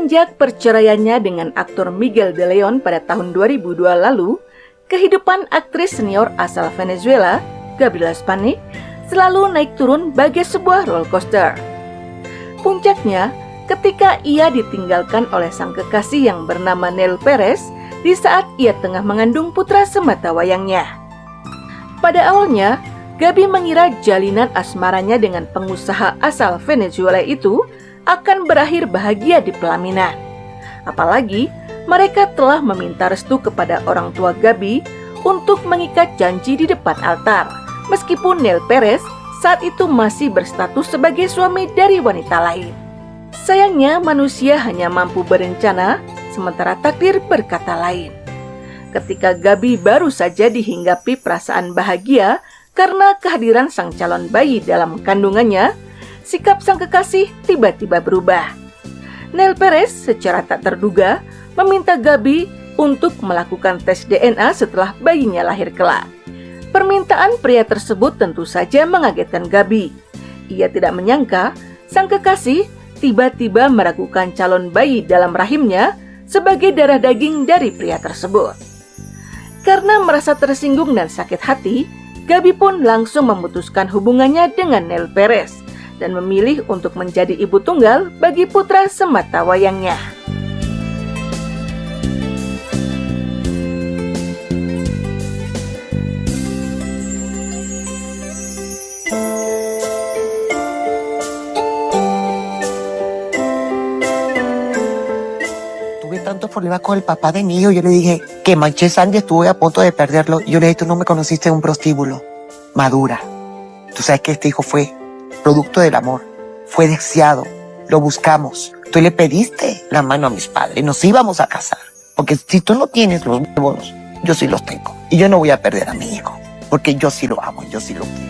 Semenjak perceraiannya dengan aktor Miguel de Leon pada tahun 2002 lalu, kehidupan aktris senior asal Venezuela, Gabriela Spanik, selalu naik turun bagai sebuah roller coaster. Puncaknya, ketika ia ditinggalkan oleh sang kekasih yang bernama Neil Perez di saat ia tengah mengandung putra sematawayangnya. Pada awalnya, Gabi mengira jalinan asmaranya dengan pengusaha asal Venezuela itu akan berakhir bahagia di pelaminan. Apalagi mereka telah meminta restu kepada orang tua Gabi untuk mengikat janji di depan altar, meskipun Neil Perez saat itu masih berstatus sebagai suami dari wanita lain. Sayangnya manusia hanya mampu berencana, sementara takdir berkata lain. Ketika Gabi baru saja dihinggapi perasaan bahagia karena kehadiran sang calon bayi dalam kandungannya, sikap sang kekasih tiba-tiba berubah. Neil Perez secara tak terduga meminta Gabi untuk melakukan tes DNA setelah bayinya lahir kelak. Permintaan pria tersebut tentu saja mengagetkan Gabi. Ia tidak menyangka sang kekasih tiba-tiba meragukan calon bayi dalam rahimnya sebagai darah daging dari pria tersebut. Karena merasa tersinggung dan sakit hati, Gabi pun langsung memutuskan hubungannya dengan Neil Perez dan memilih untuk menjadi ibu tunggal bagi putra sematawayangnya. Tuve tantos problemas con el papá de mi hijo, yo le dije que manché sangre, estuve a punto de perderlo. Yo le dije, tú no me conociste en un prostíbulo. Madura. Tú sabes que este hijo fue producto del amor, fue deseado, lo buscamos. Tú le pediste la mano a mis padres, nos íbamos a casar. Porque si tú no tienes los huevos, yo sí los tengo. Y yo no voy a perder a mi hijo, porque yo sí lo amo, yo sí lo quiero.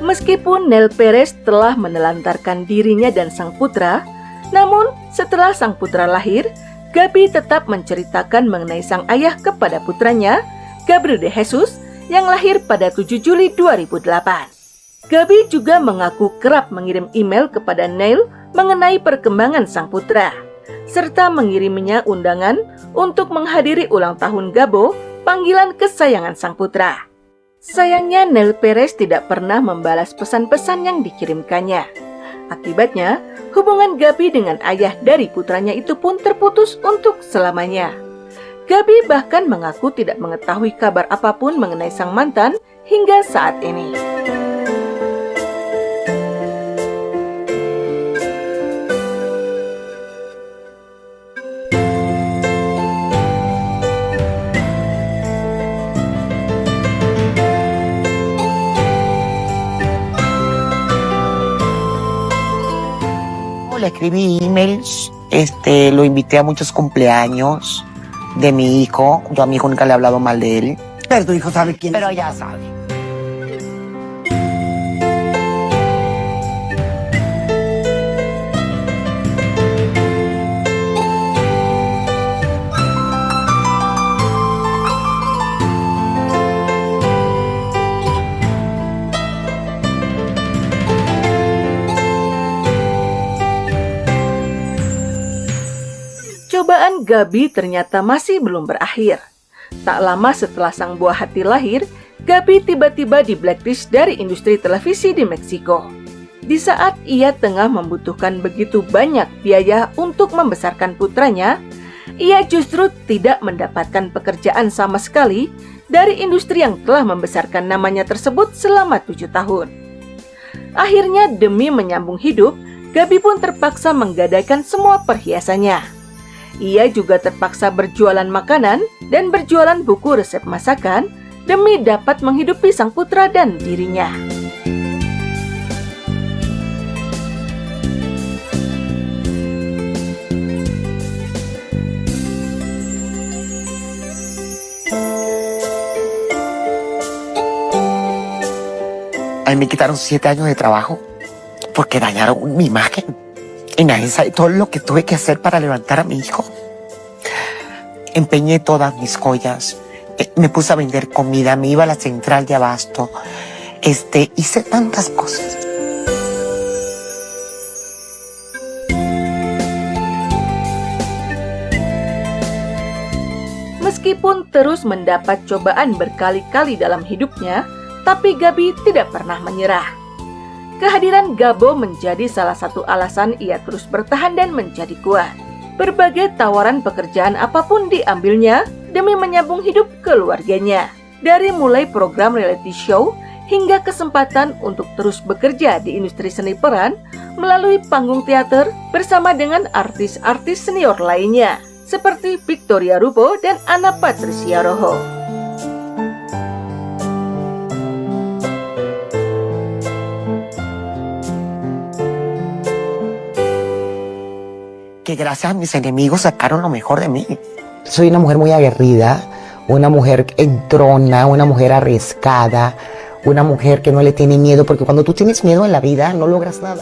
Meskipun Neil Perez telah menelantarkan dirinya dan sang putra, namun setelah sang putra lahir, Gabi tetap menceritakan mengenai sang ayah kepada putranya, Gabriel de Jesus, yang lahir pada 7 Juli 2008. Gabi juga mengaku kerap mengirim email kepada Neil mengenai perkembangan sang putra, serta mengiriminya undangan untuk menghadiri ulang tahun Gabo, panggilan kesayangan sang putra. Sayangnya Neil Perez tidak pernah membalas pesan-pesan yang dikirimkannya. Akibatnya, hubungan Gabi dengan ayah dari putranya itu pun terputus untuk selamanya. Gabi bahkan mengaku tidak mengetahui kabar apapun mengenai sang mantan hingga saat ini. Le escribí emails, lo invité a muchos cumpleaños de mi hijo. Yo a mi hijo nunca le he hablado mal de él. Pero tu hijo sabe quién Pero es. ya sabe. Cobaan Gabi ternyata masih belum berakhir. Tak lama setelah sang buah hati lahir, Gabi tiba-tiba di blacklist dari industri televisi di Meksiko. Di saat ia tengah membutuhkan begitu banyak biaya untuk membesarkan putranya, ia justru tidak mendapatkan pekerjaan sama sekali dari industri yang telah membesarkan namanya tersebut selama 7 tahun. Akhirnya demi menyambung hidup, Gabi pun terpaksa menggadaikan semua perhiasannya. Ia juga terpaksa berjualan makanan dan berjualan buku resep masakan demi dapat menghidupi sang putra dan dirinya. A mí me quitaron 7 años de trabajo porque dañaron mi imagen. Y nadie sabe todo lo que tuve que hacer para levantar a mi hijo. empeñé todas mis joyas, me puse a vender comida, me iba a la central de abasto, hice tantas cosas. Meskipun terus mendapat cobaan berkali-kali dalam hidupnya, tapi Gabi tidak pernah menyerah. Kehadiran Gabo menjadi salah satu alasan ia terus bertahan dan menjadi kuat. Berbagai tawaran pekerjaan apapun diambilnya demi menyambung hidup keluarganya. Dari mulai program reality show hingga kesempatan untuk terus bekerja di industri seni peran melalui panggung teater bersama dengan artis-artis senior lainnya seperti Victoria Rubo dan Anna Patricia Rojo. Que gracias a mis enemigos sacaron lo mejor de mí. Soy una mujer muy aguerrida, una mujer entrona, una mujer arriesgada, una mujer que no le tiene miedo, porque cuando tú tienes miedo en la vida no logras nada.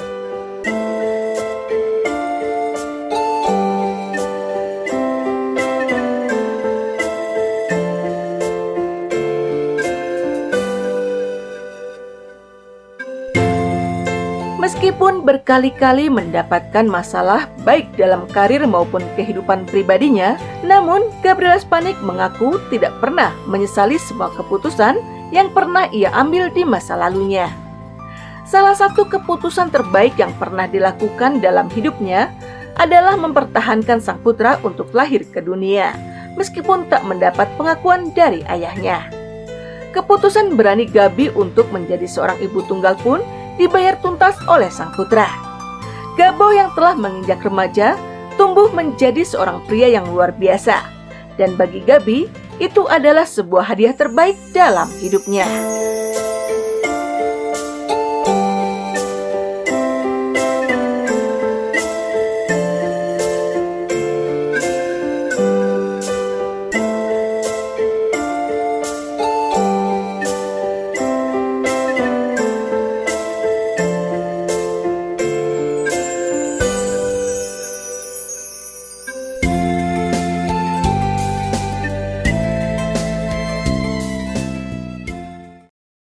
Meskipun berkali-kali mendapatkan masalah baik dalam karir maupun kehidupan pribadinya, namun Gabriela Spanik mengaku tidak pernah menyesali semua keputusan yang pernah ia ambil di masa lalunya. Salah satu keputusan terbaik yang pernah dilakukan dalam hidupnya adalah mempertahankan sang putra untuk lahir ke dunia, meskipun tak mendapat pengakuan dari ayahnya. Keputusan berani Gabi untuk menjadi seorang ibu tunggal pun dibayar tuntas oleh sang putra. Gabo yang telah menginjak remaja tumbuh menjadi seorang pria yang luar biasa. Dan bagi Gabi, itu adalah sebuah hadiah terbaik dalam hidupnya.